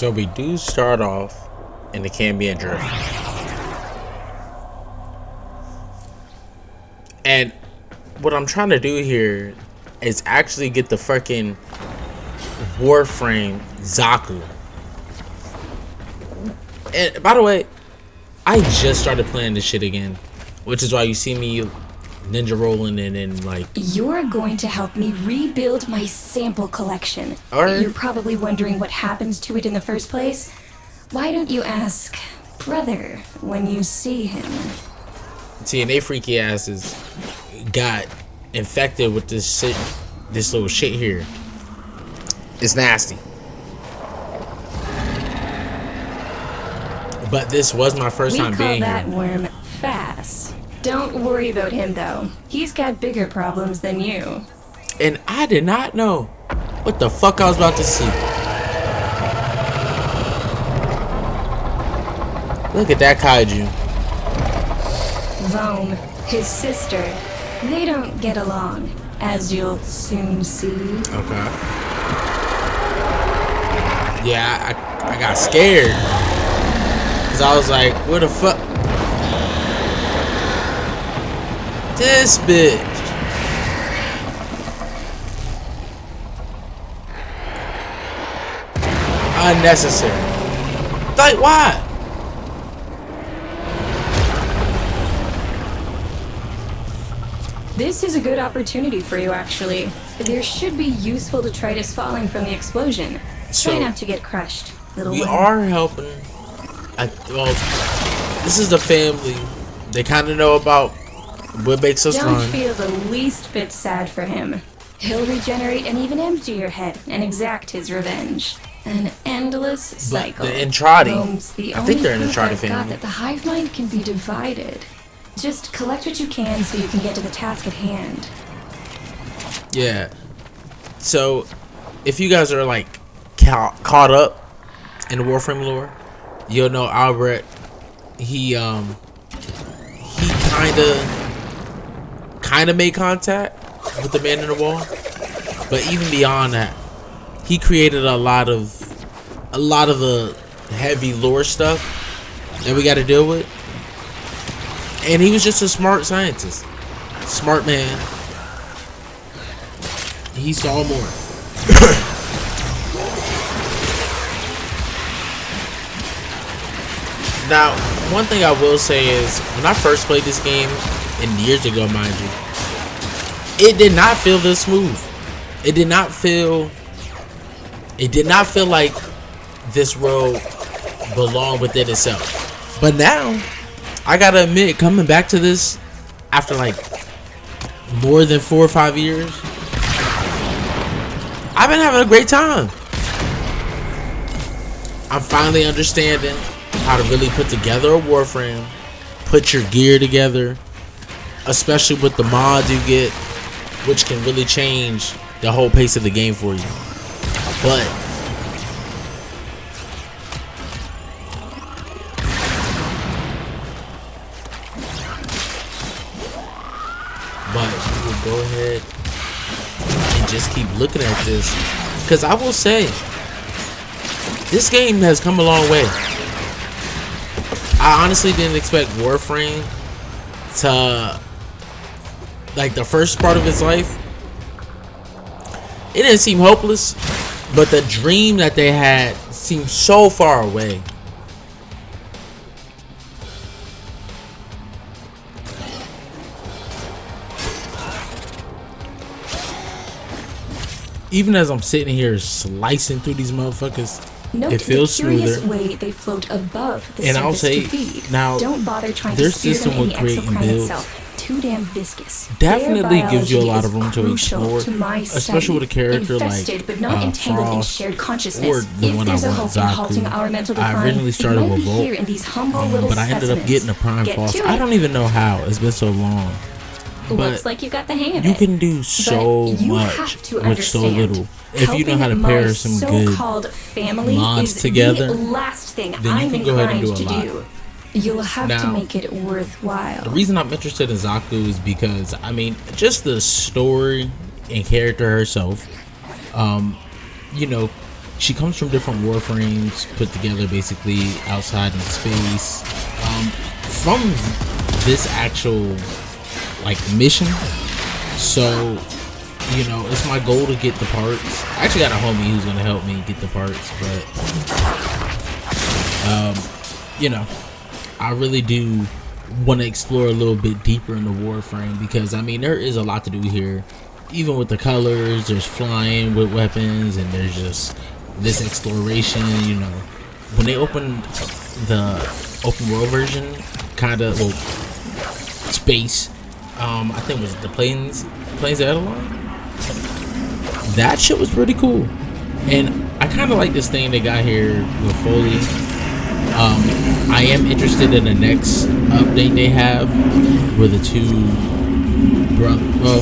So we do start off in the Cambian Drift. And what I'm trying to do here is actually get the fucking WARFRAME Zaku. And by the way, I just started playing this shit again, which is why you see me ninja rolling and like... You're going to help me rebuild my sample collection. Alright. You're probably wondering what happens to it in the first place. Why don't you ask brother when you see him? See, and they freaky asses got infected with this shit, this little shit here. It's nasty. But this was my first time being We call that here. worm Fast. Don't worry about him though. He's got bigger problems than you. And I did not know what the fuck I was about to see. Look at that kaiju. Rome, his sister, they don't get along, as you'll soon see. Okay. Yeah, I got scared. Cause I was like, where the fuck? This bitch. Unnecessary. Like, why? This is a good opportunity for you, actually. There should be useful detritus falling from the explosion. So, try not to get crushed, little we one. are helping. Well, this is the family. They kind of know about what makes us Don't run. feel the least bit sad for him. He'll regenerate and even empty your head and exact his revenge. An endless cycle. The Entrati, Rome's the I think they're an only proof Entrati I've got family. that the hive mind can be divided. Just collect what you can so you can get to the task at hand. Yeah. So, if you guys are like caught up in the WARFRAME lore, you'll know Albert. He kind of made contact with the man in the wall, but even beyond that, he created a lot of the heavy lore stuff that we got to deal with. And he was just a smart scientist, smart man. He saw more. Now, one thing I will say is, when I first played this game, and years ago, mind you, it did not feel this smooth. It did not feel like this world belonged within itself. But now, I gotta admit, coming back to this after like more than 4 or 5 years, I've been having a great time. I'm finally understanding how to really put together a WARFRAME, put your gear together, especially with the mods you get, which can really change the whole pace of the game for you. But we will go ahead and just keep looking at this, because I will say this game has come a long way. I honestly didn't expect WARFRAME to, like, the first part of its life, it didn't seem hopeless, but the dream that they had seemed so far away. Even as I'm sitting here slicing through these motherfuckers, Note it feels the curious smoother. way they float above the And surface I'll say, to feed. now, Don't bother trying their to steer system them in with the creating exocrine builds itself. Too damn viscous. definitely Their gives you a lot biology of room is to crucial explore, to my especially study. with a character Infested, like but not entangled in Frost, shared or consciousness. the If one I there's a want, hope in halting our mental Zaku. I decline, originally started it might with be Volt, here in these humble little but I ended up specimens. getting a Prime Get Frost. to I it. don't even know how. It's been so long. But Looks like you got the hang of you it. can do so But you much have to with so understand, little. If you know how to helping pair my some good so-called family mods is together, the last thing then you I'm can go ahead and do inclined a to lot. do. You'll have to Now, make it worthwhile. The reason I'm interested in Zaku is because, I mean, just the story and character herself. You know, She comes from different warframes put together basically outside in space. From this actual like mission. So, you know, it's my goal to get the parts. I actually got a homie who's gonna help me get the parts, but you know, I really do want to explore a little bit deeper in the Warframe, because I mean there is a lot to do here. Even with the colors, there's flying with weapons, and there's just this exploration. You know, when they opened the open world version, kind of, well, space, I think it was the plains of Edelon. That shit was pretty cool, and I kind of like this thing they got here with Foley. I am interested in the next update they have, where the two well,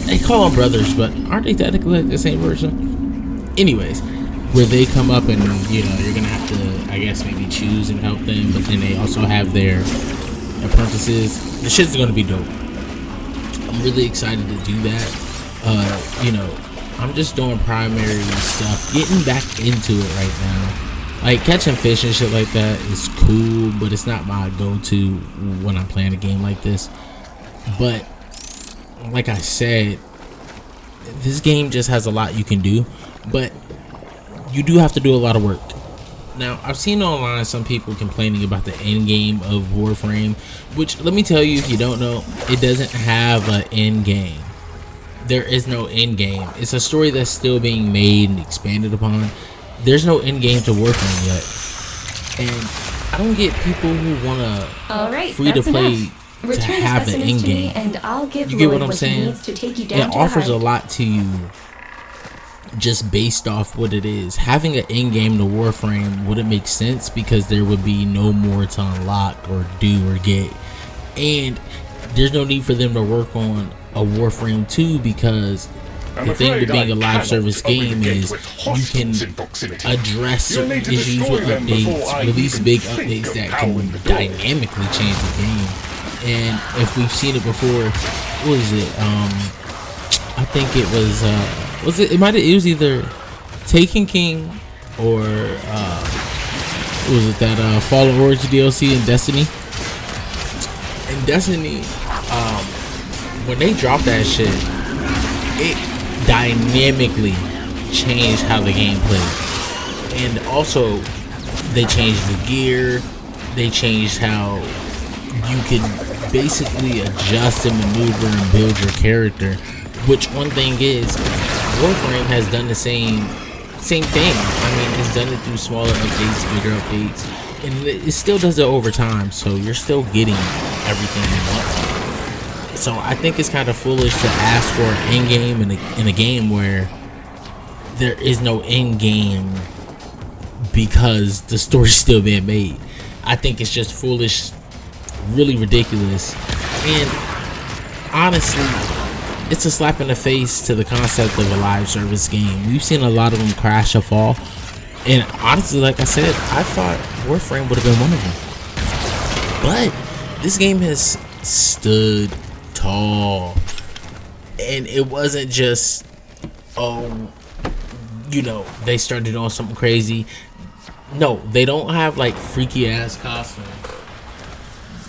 they call them brothers, but aren't they technically like the same person? Anyways, where they come up and, you know, you're gonna have to, I guess, maybe choose and help them, but then they also have their apprentices. The shit's gonna be dope. I'm really excited to do that. You know, I'm just doing primary stuff, getting back into it right now. Like, catching fish and shit like that is cool, but it's not my go-to when I'm playing a game like this. But like I said, this game just has a lot you can do, but you do have to do a lot of work. Now, I've seen online some people complaining about the end game of Warframe, which, let me tell you, if you don't know, it doesn't have an end game. There is no end game. It's a story that's still being made and expanded upon. There's no end game to Warframe yet, and I don't get people who wanna free to play to have an end game. And I'll give you get what I'm what saying? needs to take you down It to offers the a lot to you just based off what it is. Having an end game to Warframe wouldn't make sense, because there would be no more to unlock or do or get, and there's no need for them to work on a Warframe 2, because the thing with being a live service game is you can address certain issues with updates, release big updates that can dynamically change the game. And if we've seen it before, what was it? I think it was it was either Taken King or was it that Fallen Origin DLC in Destiny? In Destiny, when they dropped that shit, it dynamically changed how the game played. And also, they changed the gear, they changed how you can basically adjust and maneuver and build your character. Which, one thing is, Warframe has done the same thing. I mean, it's done it through smaller updates, bigger updates, and it still does it over time, so you're still getting everything you want. So I think it's kind of foolish to ask for an end game in a game where there is no end game because the story's still being made. I think it's just foolish, really ridiculous, and honestly, it's a slap in the face to the concept of a live service game. We've seen a lot of them crash or fall, and honestly, like I said, I thought Warframe would have been one of them. But this game has stood tall, and it wasn't just, oh, you know, they started on something crazy. No, they don't have like freaky ass costumes,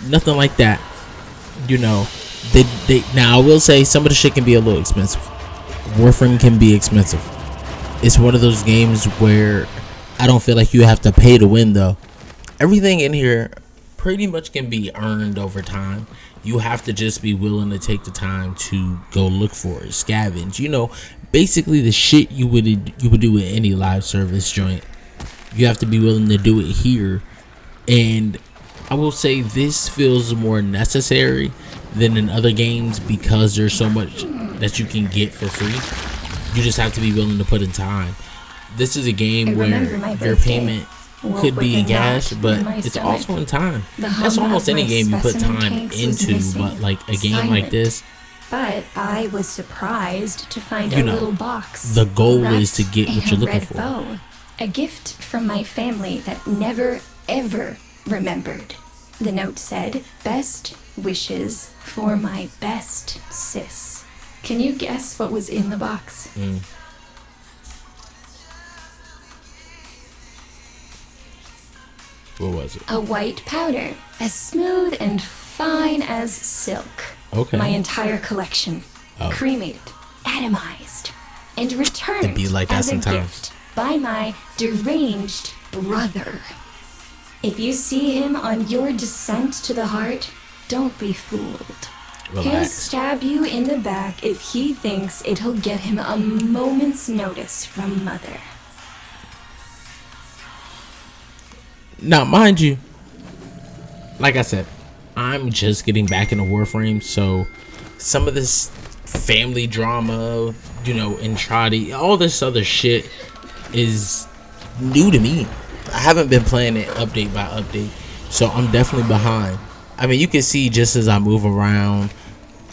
nothing like that. You know, they now I will say some of the shit can be a little expensive. Warframe can be expensive. It's one of those games where I don't feel like you have to pay to win, though. Everything in here pretty much can be earned over time. You have to just be willing to take the time to go look for it, scavenge. You know, basically the shit you would do with any live service joint. You have to be willing to do it here, and I will say this feels more necessary than in other games because there's so much that you can get for free. You just have to be willing to put in time. This is a game where your payment could be in cash, but it's also in time. That's almost any game you put time into, but like a game like this, but I was surprised to find a little box. The goal is to get what you're looking for. Bow. A gift from my family that never, ever remembered. The note said, "Best wishes for my best sis." Can you guess what was in the box? What was it? A white powder, as smooth and fine as silk. Okay. My entire collection. Oh. Cremated, atomized, and returned It'd be like that as a sometimes. gift by my deranged brother. If you see him on your descent to the heart, don't be fooled. He'll Relax. stab you in the back if he thinks it'll get him a moment's notice from Mother. Now, mind you, like I said, I'm just getting back into Warframe, so some of this family drama, you know, Entrati, all this other shit is new to me. I haven't been playing it update by update, so I'm definitely behind. I mean, you can see just as I move around,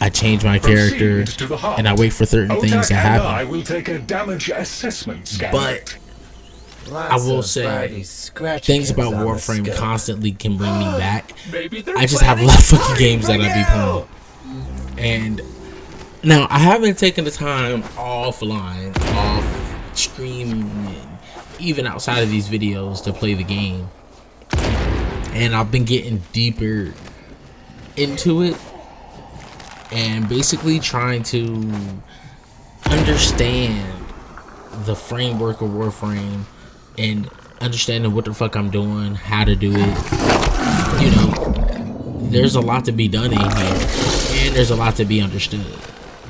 I change my character, and I wait for certain things to happen. I will take a damage assessment scan. But I will say, things about Warframe constantly can bring me back. I just have a lot of fucking games that I be playing. And now, I haven't taken the time offline, off stream, even outside of these videos to play the game. And I've been getting deeper into it. And basically trying to understand the framework of Warframe and understanding what the fuck I'm doing, how to do it. You know, there's a lot to be done in here, and there's a lot to be understood.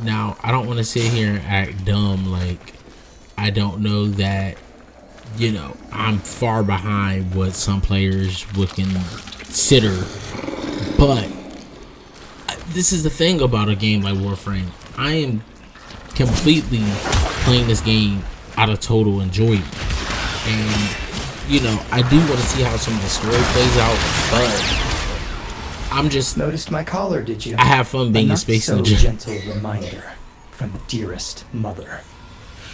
Now, I don't want to sit here and act dumb like I don't know that, you know, I'm far behind what some players would consider, but this is the thing about a game like Warframe. I am completely playing this game out of total enjoyment. And, you know, I do want to see how some of the story plays out, but I'm just... Noticed my collar, did you? I have fun being in space in the gym. gentle reminder from dearest mother.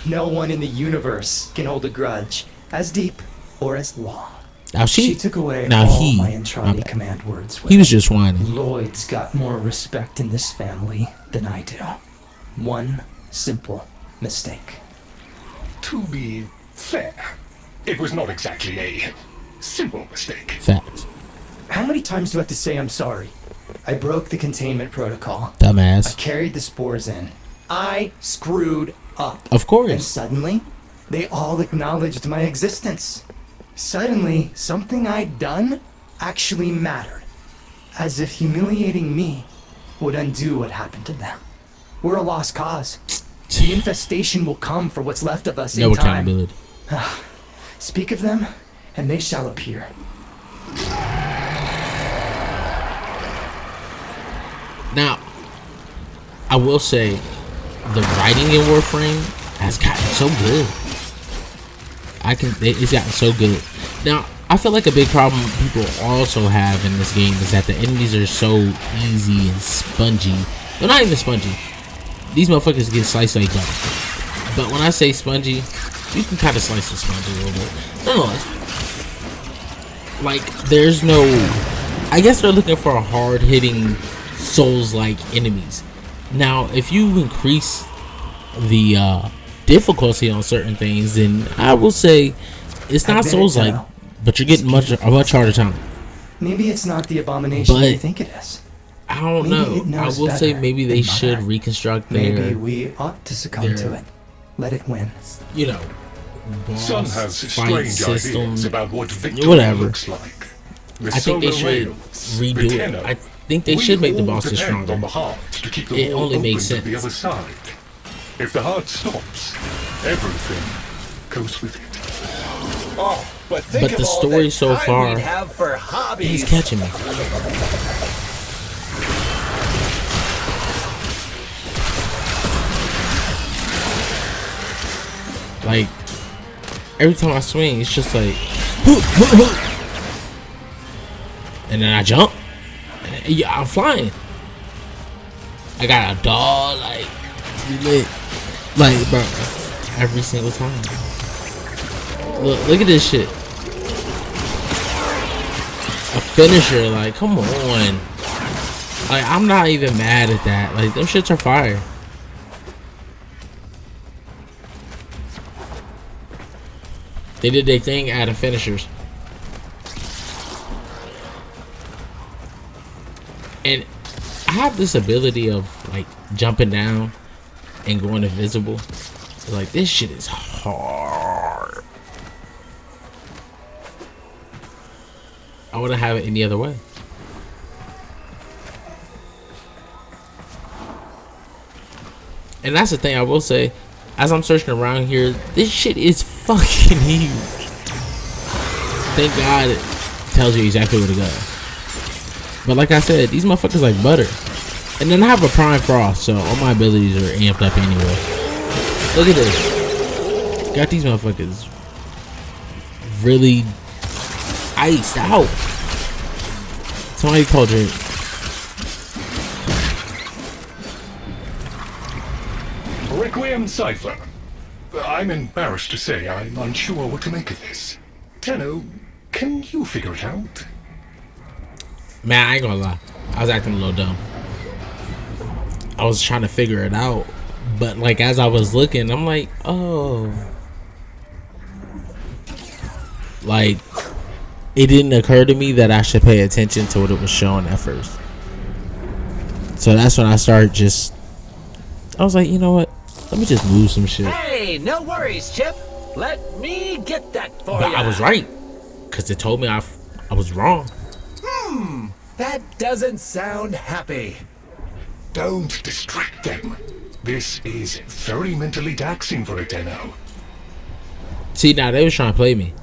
No one in the universe can hold a grudge as deep or as long. Now She took away now all he, my Entrati command words. he was just whining. Lloyd's got more respect in this family than I do. One simple mistake. To be fair, it was not exactly a simple mistake. Facts. How many times do I have to say I'm sorry? I broke the containment protocol. I Dumbass. carried the spores in. I screwed up. Of And course. suddenly, they all acknowledged my existence. Suddenly, something I'd done actually mattered. As if humiliating me would undo what happened to them. We're a lost cause. The infestation will come for what's left of us No in time. accountability. Speak of them, and they shall appear. Now, I will say, the writing in Warframe has gotten so good. It's gotten so good. Now, I feel like a big problem people also have in this game is that the enemies are so easy and spongy. They're not even spongy. These motherfuckers get sliced like butter. But when I say spongy, you can kind of slice the sponge a little bit. Nonetheless, like, there's no... I guess they're looking for hard-hitting, Souls-like enemies. Now, if you increase the difficulty on certain things, then I will say it's not Souls-like, but you're getting a much harder time. Maybe it's not the abomination But you think it is. I don't Maybe it know. I knows will say better maybe they than should Mother. reconstruct Maybe their, we ought to succumb to it. Let it win. you know, Some boss has fight strange system. ideas about what victory Whatever. looks like. The I think they solar should rails, redo the it. tenor. I think they We should make the all bosses depend stronger. on the heart to keep the It wall only makes open to the sense. other side. If the heart stops, everything goes with it. Oh, but think But of the all story the so time far, we'd have for hobbies. he's catching me. Like, every time I swing, it's just like, and then I jump. And yeah, I'm flying. I got a dog, like, lit. Like, bro, every single time. Look at this shit. A finisher, like, come on. Like, I'm not even mad at that. Like, them shits are fire. They did their thing, adding finishers. And I have this ability of like jumping down and going invisible. So, like, this shit is hard. I wouldn't have it any other way. And that's the thing I will say, as I'm searching around here, this shit is fucking huge. Thank God it tells you exactly where to go. But like I said, these motherfuckers like butter. And then I have a prime frost, so all my abilities are amped up anyway. Look at this. Got these motherfuckers really iced out. Somebody called it. Requiem Cipher. I'm embarrassed to say I'm unsure what to make of this. Tenno, can you figure it out? Man, I ain't gonna lie. I was acting a little dumb. I was trying to figure it out. But like as I was looking, I'm like, oh. Like, it didn't occur to me that I should pay attention to what it was showing at first. So that's when I started just... I was like, you know what? Let me just move some shit. Hey, no worries, Chip. Let me get that for But you. I was right. Because it told me I was wrong. That doesn't sound happy. Don't distract them. This is very mentally taxing for a Tenno. See, now they was trying to play me.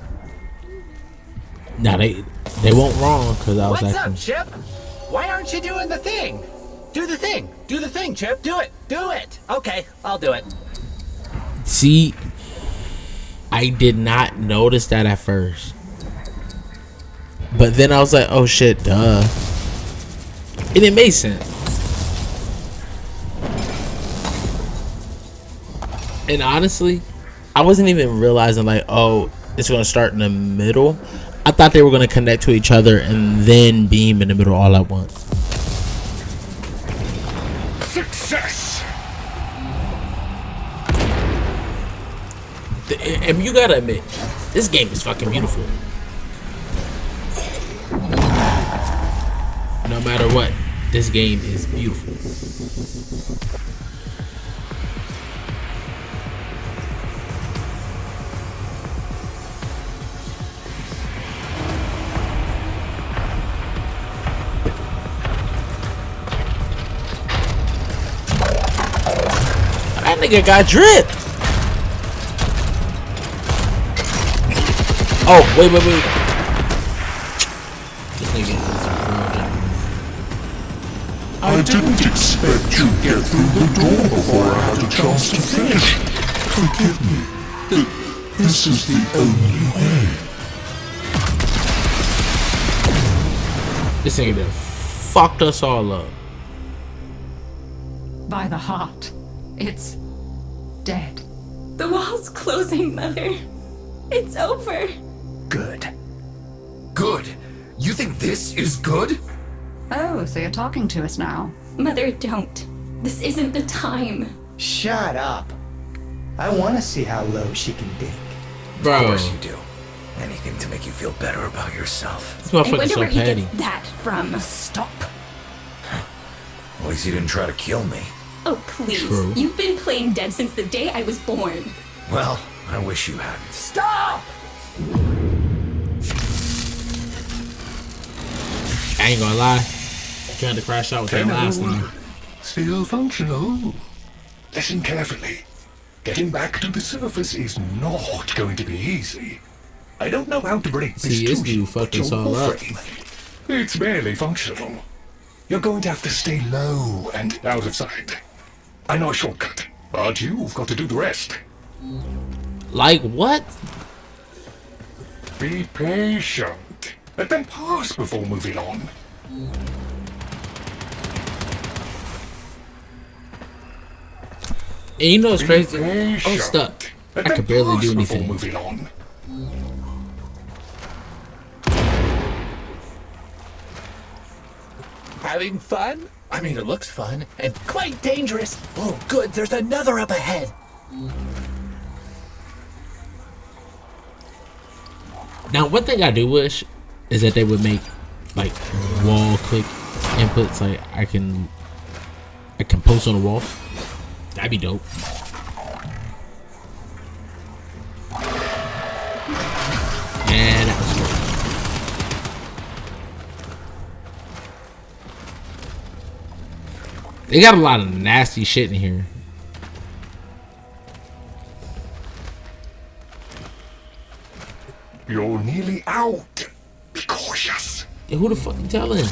Now they weren't wrong because I was What's acting... up, Chip? Why aren't you doing the thing? Do the thing. Do the thing, Chip. Do it. Do it. Okay, I'll do it. See, I did not notice that at first. But then I was like, oh shit, duh. And it made sense. And honestly, I wasn't even realizing like, oh, it's gonna start in the middle. I thought they were gonna connect to each other and then beam in the middle all at once. Success! And you gotta admit, this game is fucking beautiful. No matter what, this game is beautiful. That nigga got drip. Oh, wait. This nigga is I didn't expect you'd get through the door before I had a chance to finish. Forgive me. This is the only way. This nigga done fucked us all up. By the heart. It's dead. The wall's closing, Mother. It's over. Good. Good? You think this is good? Oh, so you're talking to us now. Mother, don't. This isn't the time. Shut up. I want to see how low she can dig. Bro, Of course you do. Anything to make you feel better about yourself. this I motherfucker's wonder so where he petty. gets that from. Stop. At least you didn't try to kill me. Oh, please. True. You've been playing dead since the day I was born. Well, I wish you hadn't. Stop! I ain't gonna lie. Trying to crash out with that last Tenno, one. still functional. Listen carefully. Getting back to the surface is not going to be easy. I don't know how to break this See, this to you, dude fucked but us your all up. WARFRAME, it's barely functional. You're going to have to stay low and out of sight. I know a shortcut, but you've got to do the rest. Like what? Be patient. Let them pass before moving on. And you know what's Be crazy? I patient. was stuck. Let I them could barely pass do before anything. moving on. Having fun? I mean, it looks fun and quite dangerous. Oh, good, there's another up ahead. Now, one thing I do wish is that they would make like wall click inputs like I can post on the wall. That'd be dope. And that was great. They got a lot of nasty shit in here. You're nearly out. Be cautious. Yeah, who the fuck you telling?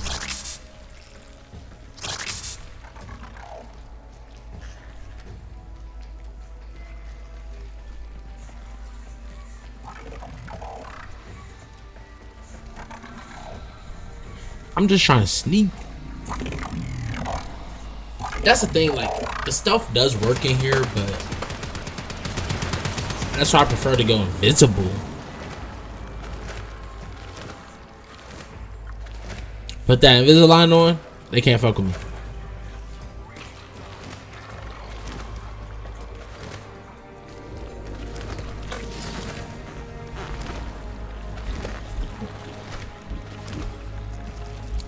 I'm just trying to sneak. That's the thing, like, the stuff does work in here, but that's why I prefer to go invisible. Put that Invisalign on, they can't fuck with me.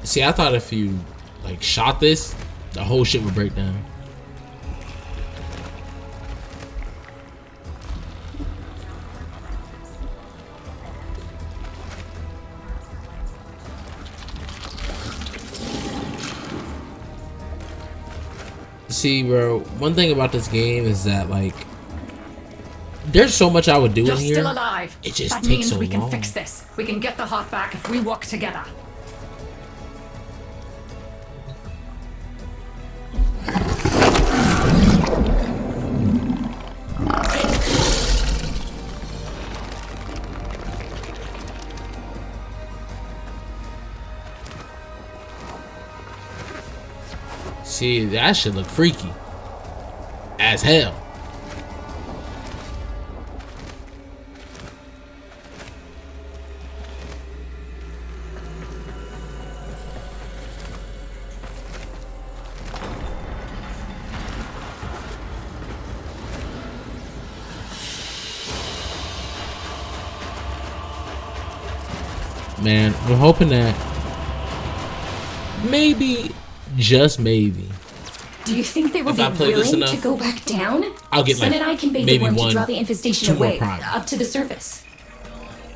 See, I thought if you like shot this, the whole shit would break down. See, bro, one thing about this game is that, like, there's so much I would do You're in here. still alive. It just that takes means so we can long. fix this. We can get the heart back if we work together. See, that should look freaky as hell. Man, I'm hoping that maybe, just maybe, Do you think they will If be I play this willing to enough, go back down? I'll get, Sun like, and I can bait maybe the worm one, to draw the infestation 2 more away, prime. up to the surface.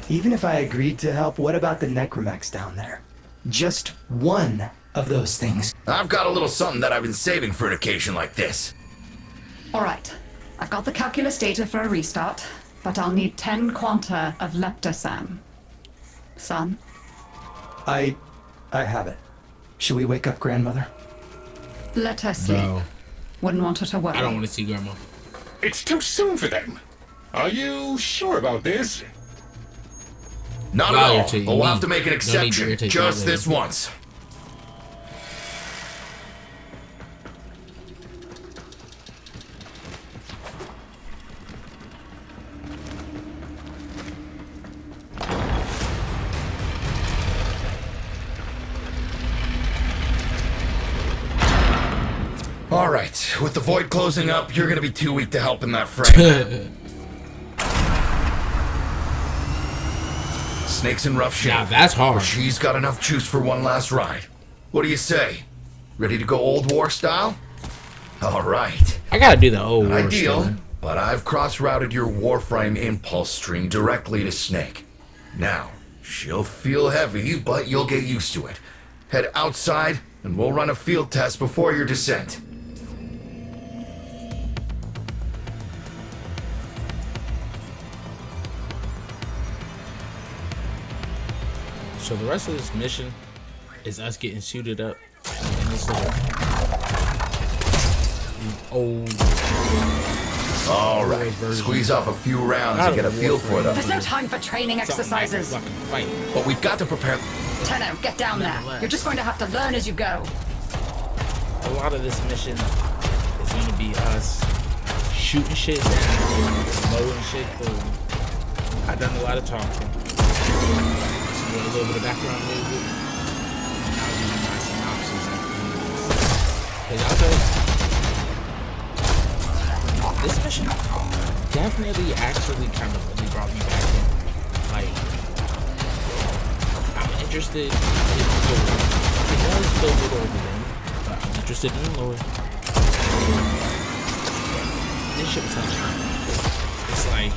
Even if I agreed to help, what about the necromex down there? Just one of those things. I've got a little something that I've been saving for an occasion like this. All right. I've got the calculus data for a restart, but I'll need 10 quanta of leptosam. Son? I have it. Should we wake up grandmother? Let her sleep. Bro, Wouldn't want her to worry. I don't want to see grandma. It's too soon for them. Are you sure about this? Not Wow, at you're all, too- but we'll you have to need- make an no need to exception. irritate Just that this lady. once. All right, with the void closing up, you're gonna be too weak to help in that frame. Snake's in rough shape. Now that's hard. But she's got enough juice for one last ride. What do you say? Ready to go old war style? All right. I gotta do the old war Ideal, stuff. but I've cross-routed your WARFRAME impulse stream directly to Snake. Now, she'll feel heavy, but you'll get used to it. Head outside, and we'll run a field test before your descent. So the rest of this mission is us getting suited up in this little old. All right, squeeze off a few rounds and get a feel for them. There's no time for training exercises. Fucking fight. But we've got to prepare. Tenno, get down there. You're just going to have to learn as you go. A lot of this mission is gonna be us shooting shit down, blowing shit through. I've done a lot of talking. So a little bit of background music. And I'll give you my synopsis after this. This mission definitely actually kind of really brought me back in. Like, I'm interested in know it's still a little overgrown, but I'm interested in the lore. This shit was happening. It's like,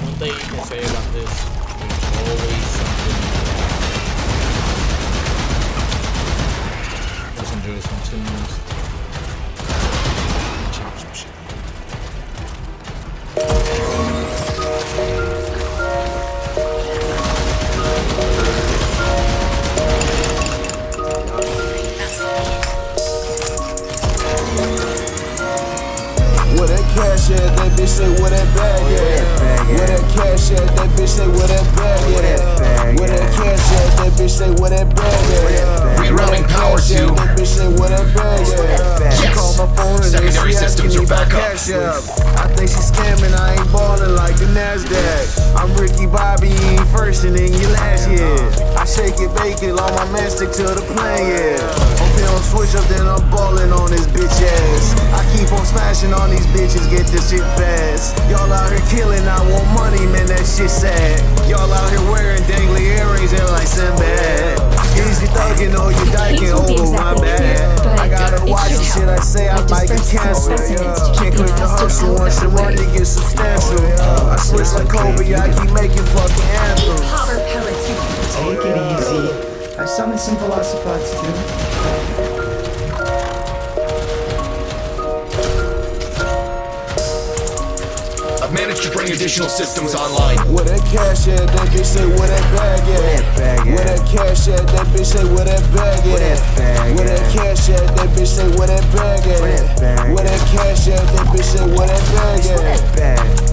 one thing you can say about this, there's always something. Let's enjoy some tunes. Chop some shit. Where that cash at, that bitch say where that bag at. Where that cash at, that bitch say where that bag at. Where that cash at, that bitch say where that bag at. Rerouting power to. That bitch say where that bag at. She call my phone and Secondary she systems asking are me back about up. cash up. I think she scamming, I ain't ballin' like the NASDAQ. I'm Ricky Bobby, you ain't first and then you last, yeah. I shake it, bake it, all my man stick to the plan, yeah. Hope he don't switch up, then I'm ballin' on this bitch ass. I keep on smashing on these bitches, get this shit fast. Y'all out here killing, I want money, man, that shit sad. Y'all out here wearing dangly earrings and like Sinbad. Easy thuggin' or you dyking, oh my bad. I gotta watch the shit I say, I might get canceled. Can't quit the hustle once the money gets substantial. I switch like Kobe, I keep making fucking anthems. Power pellets, you Take it easy. I summoned some velocipods too. I've managed to bring additional systems online. Where that cash at, that bitch say where that bag at. Where that cash at, that bitch say where that bag at. Where that cash at, that bitch say where that bag at. Where that cash at, that bitch say where that bag at.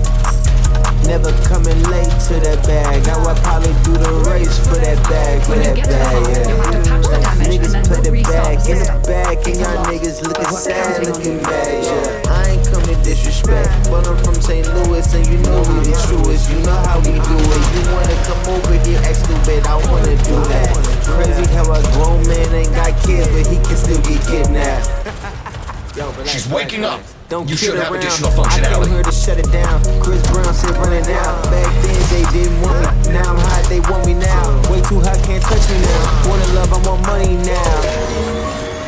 Never coming late to that bag. Now I probably do the race for that bag, for When you that get to the bag. home, you'll have to patch the damage and Niggas then put we'll it restart back the in the system. back, and y'all niggas looking sad, looking bad. Yeah, I ain't come to disrespect, but I'm from St. Louis, and you know we the truest. You know how we do it. You wanna come over here, act stupid? I wanna do that. Crazy how a grown man ain't got kids, but he can still get kidnapped. Yo, relax, She's relax, waking up. relax. Don't You kid should have around. additional I functionality. came here to shut it down. Chris Brown said run it down. Back then they didn't want me. Now I'm hot, they want me now. Way too hot, can't touch me now. Wanna love, I want money now.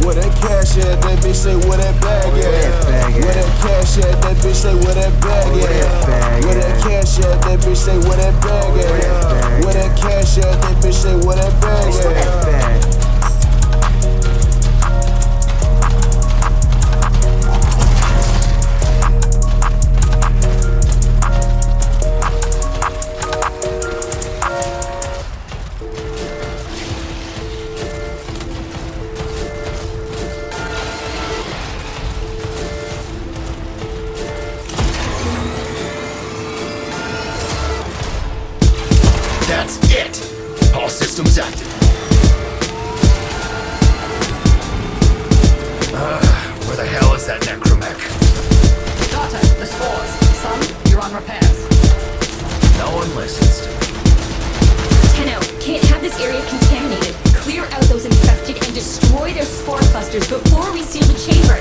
Where that cash at, that bitch say where that bag at. Where that cash at, that bitch say where that bag at. Where that cash at, that bitch say where that bag at. Where that cash at, that bitch say where that bag at. That's it. All systems active. Where the hell is that necromech? Daughter, the spores. Son, you're on repairs. No one listens to me. Tenno, can't have this area contaminated. Clear out those infested and destroy their spore clusters before we seal the chamber.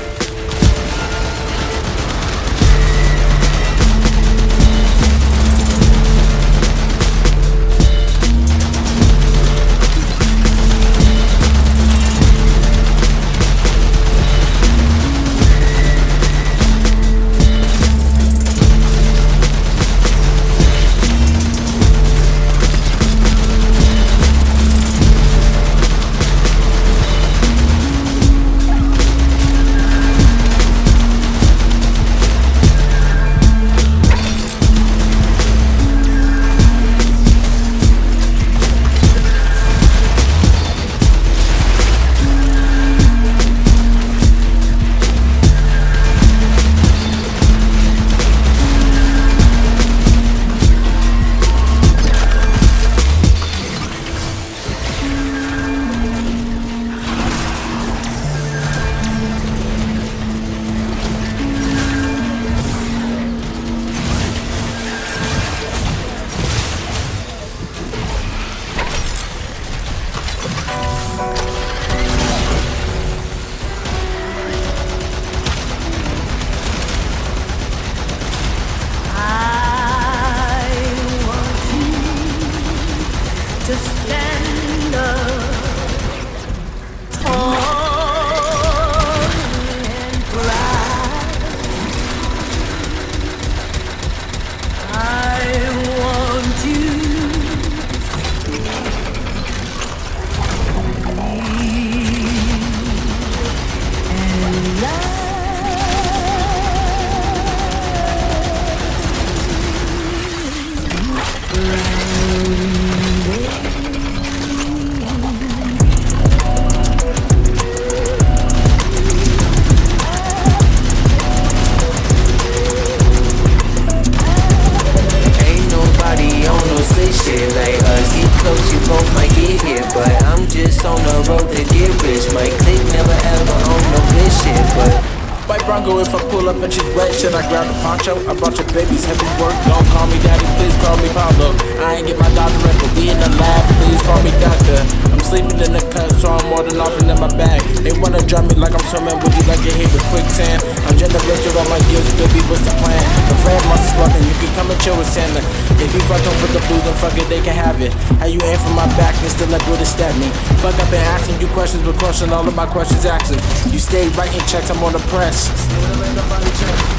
Bronco if I pull up and she's wet. Should I grab the poncho? I brought your baby's heavy work. Don't call me daddy, please call me Pablo. I ain't get my doctorate, but we in the lab, please call me doctor. I'm sleeping in the cut, so I'm more than offering in my bag. They wanna drop me like I'm swimming with you, like you're hit with quicksand. I'm generous with all my gifts, baby, what's the plan? The Fred monster's fucking, you can come and chill with Santa. If you fucking with the blues, then fuck it, they can have it. How you aim for my back and still let Buddha stab me? Fuck, I've been asking you questions, but question all of my questions asking. You stay writing checks, I'm on the press.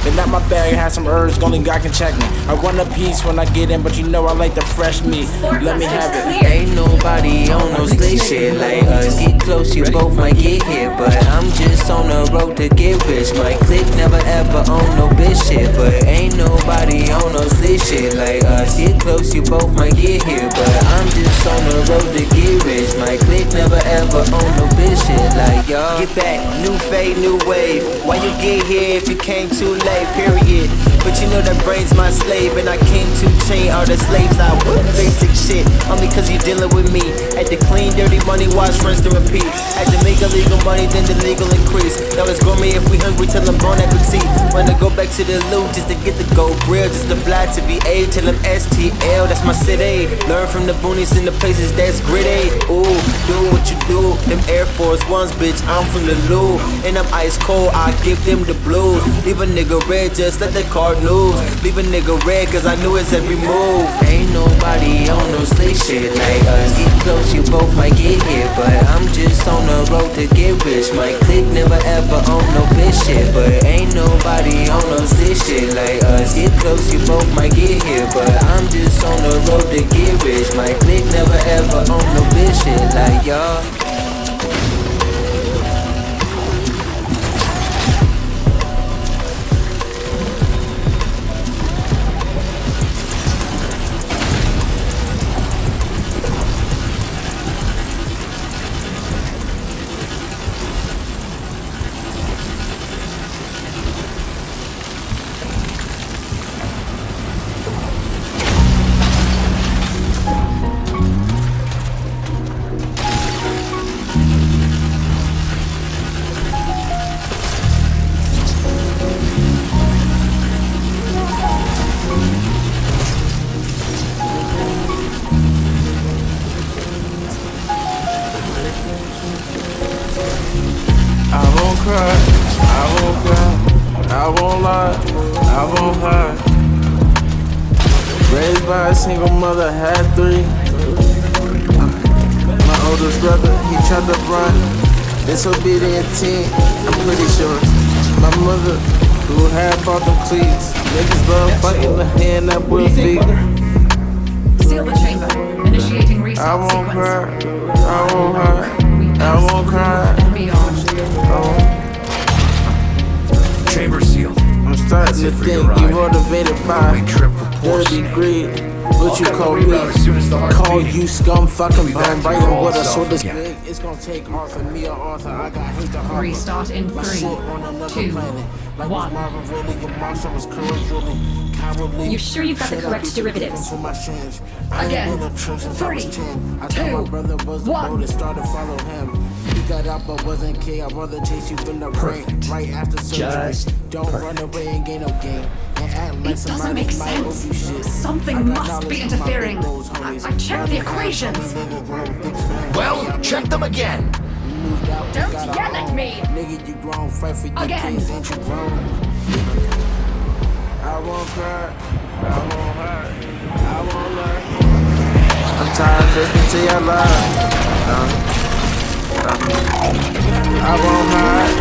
And not my bag, had some herbs, only God can check me. I want a piece when I get in, but you know I like the fresh meat. Let me have it. Ain't nobody on no slick shit like us. Get close, you both might get hit, but I'm just on the road to get rich. My click never ever on no bitch shit, but ain't nobody on no slick shit like us. Get close, you both might get hit, but I'm just on the road to get rich. My click never ever on no bitch shit like y'all. Get back, new fade, new wave. Why you get here if you came too late, period? But you know that brain's my slave, and I came to chain all the slaves out with basic shit. Only cause you dealing with me. Had to clean dirty money, wash, rinse, to repeat. Had to make illegal money, then the legal increase. Now it's gourmet if we hungry till I'm born at petite. Wanna go back to the loot just to get the gold grill, just to fly to VA till I'm STL. That's my city. Learn from the boonies in the places that's gritty. Ooh, do what you do. Them Air Force Ones, bitch, I'm from the Lou. And I'm ice cold, I give them the blues. Leave a nigga red, just let the car lose. Leave a nigga red, cause I knew it's every move. Ain't nobody on no slick shit like us. Get close, you both might get hit, but I'm just on the road to get rich. My click never ever on no bitch shit, but ain't nobody on no slick shit like us. Get close, you both might get hit, but I'm just on the road to get rich. My click never ever on no bitch shit like y'all. I won't lie, I won't hide. Raised by a single mother, had 3. My oldest brother, he tried to run. Disobedient teen, I'm pretty sure. My mother, who had bought them cleats. Niggas love fighting the hand that will feed. Seal the chamber. Initiating restart I won't sequence. cry, I won't hide, I won't cry. Beyond. Chamber sealed. I'm starting to think you motivated by dirty greed. What you call me? Call you scum fucking bum. Writing with a sword this big. It's gonna take Arthur, me or Arthur. I got hate to Harper. Restart in 3, 2, 1. You sure you've got the correct derivatives? Again. 3, 2, 1. Started follow him. He got out but wasn't care. I'd rather chase you from the rain. Right after surgery. Don't run away and gain no game. It doesn't make sense. Something must be interfering. I checked the equations. Well, check them again. Don't yell at me. Nigga, you grown, fight for your Again. kids, ain't you grown? I won't cry, I won't hide, I won't lie. I'm tired of listening to your lies. I won't hide,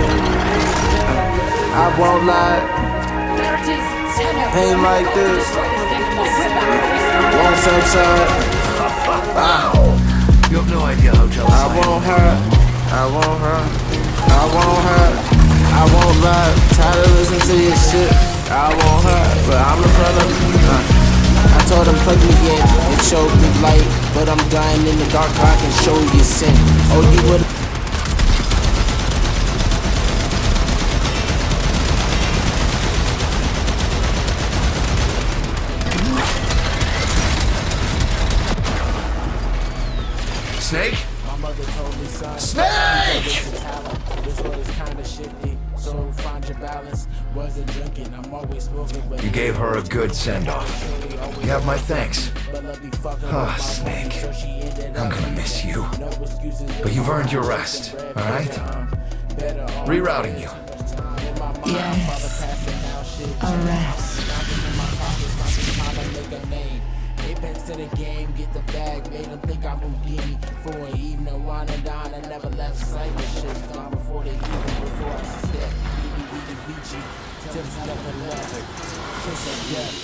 I won't lie. There it is. Pain like this won't subside. Wow. You have no idea how jealous I am. I won't hide, I won't hide, I won't hide, I won't lie. Tired of listening to your shit. I won't hide, but I'm in front of I told him plug me in and showed me light, but I'm dying in the dark. I can show you sin. Oh, you would. Snake? My mother told me, son, Snake! this what is kinda shifty. So find your balance. Wasn't drinking, I'm always smoking. You gave her a good send-off. You have my thanks. Ah, Snake. I'm gonna miss you. But you've earned your rest, alright? Rerouting you. Yes. A rest. Apex to the game, get the bag, made them think I'm Houdini. For an evening, wine and dine, I never left sight. But shit's gone before they leave, before I step. Vici, till step and left. Kiss of death.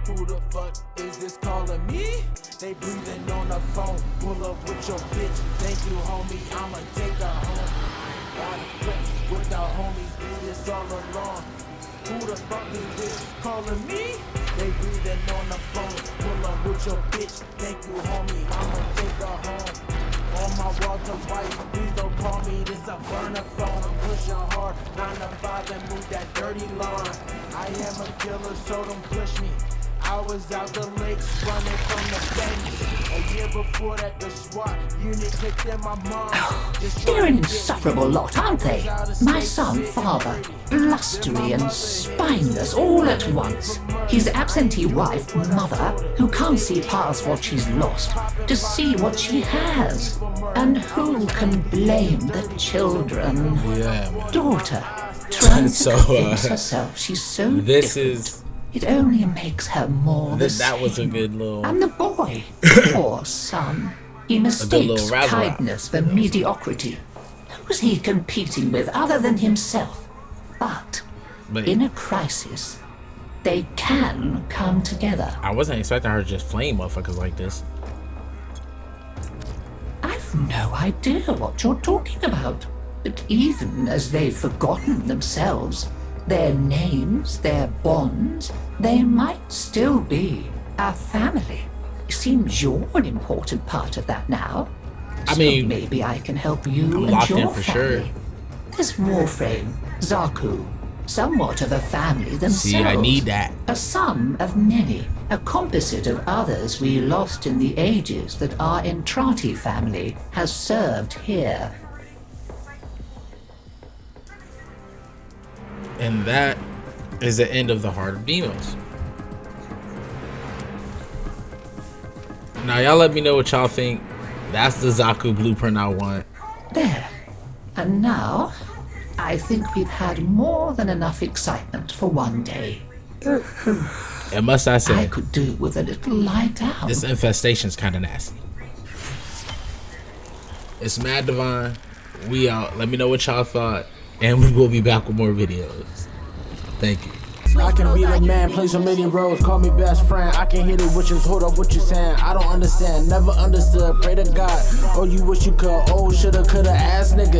Who the fuck is this calling me? They breathing on the phone. Pull up with your bitch. Thank you, homie. I'ma take her home. Got a flex with the homies. Do this all along. Who the fuck is this calling me? They breathing on the phone. Pull up with your bitch. Thank you, homie. I'ma take her home. On my Walter White, please don't call me. This a burner phone. I'm pushing hard. 9 to 5 and move that dirty lawn. I am a killer, so don't push me. I was out the lakes running from the banks. A year before that, the SWAT unit kicked in my mom. They're an insufferable lot, aren't they? My son, father, blustery and spineless all at once. His absentee wife, mother, who can't see past what she's lost to see what she has. And who can blame the children? Daughter, trying to convince herself she's so different. It only makes her more the same. That was a good little... And the boy, poor son, he mistakes kindness for mediocrity. Who's he competing with other than himself? But in a crisis, they can come together. I wasn't expecting her to just flame motherfuckers like this. I've no idea what you're talking about. But even as they've forgotten themselves, their names, their bonds, they might still be a family. Seems you're an important part of that now. I mean, maybe I can help you and your family. Sure. There's Warframe, Zaku, somewhat of a family themselves. See, I need that. A sum of many, a composite of others we lost in the ages that our Entrati family has served here. And that is the end of the Heart of Deimos. Now y'all let me know what y'all think. That's the Zaku blueprint I want. There. And now, I think we've had more than enough excitement for one day. And must I say, I could do with a little lie down. This infestation's kind of nasty. It's Mad Divine. We out. Let me know what y'all thought. And we will be back with more videos. Thank you. I can be the man, play so many roles, call me best friend. I can hit it with you, hold up what you saying. I don't understand, never understood, pray to God. Oh, you wish you could, oh, shoulda, coulda, ass nigga.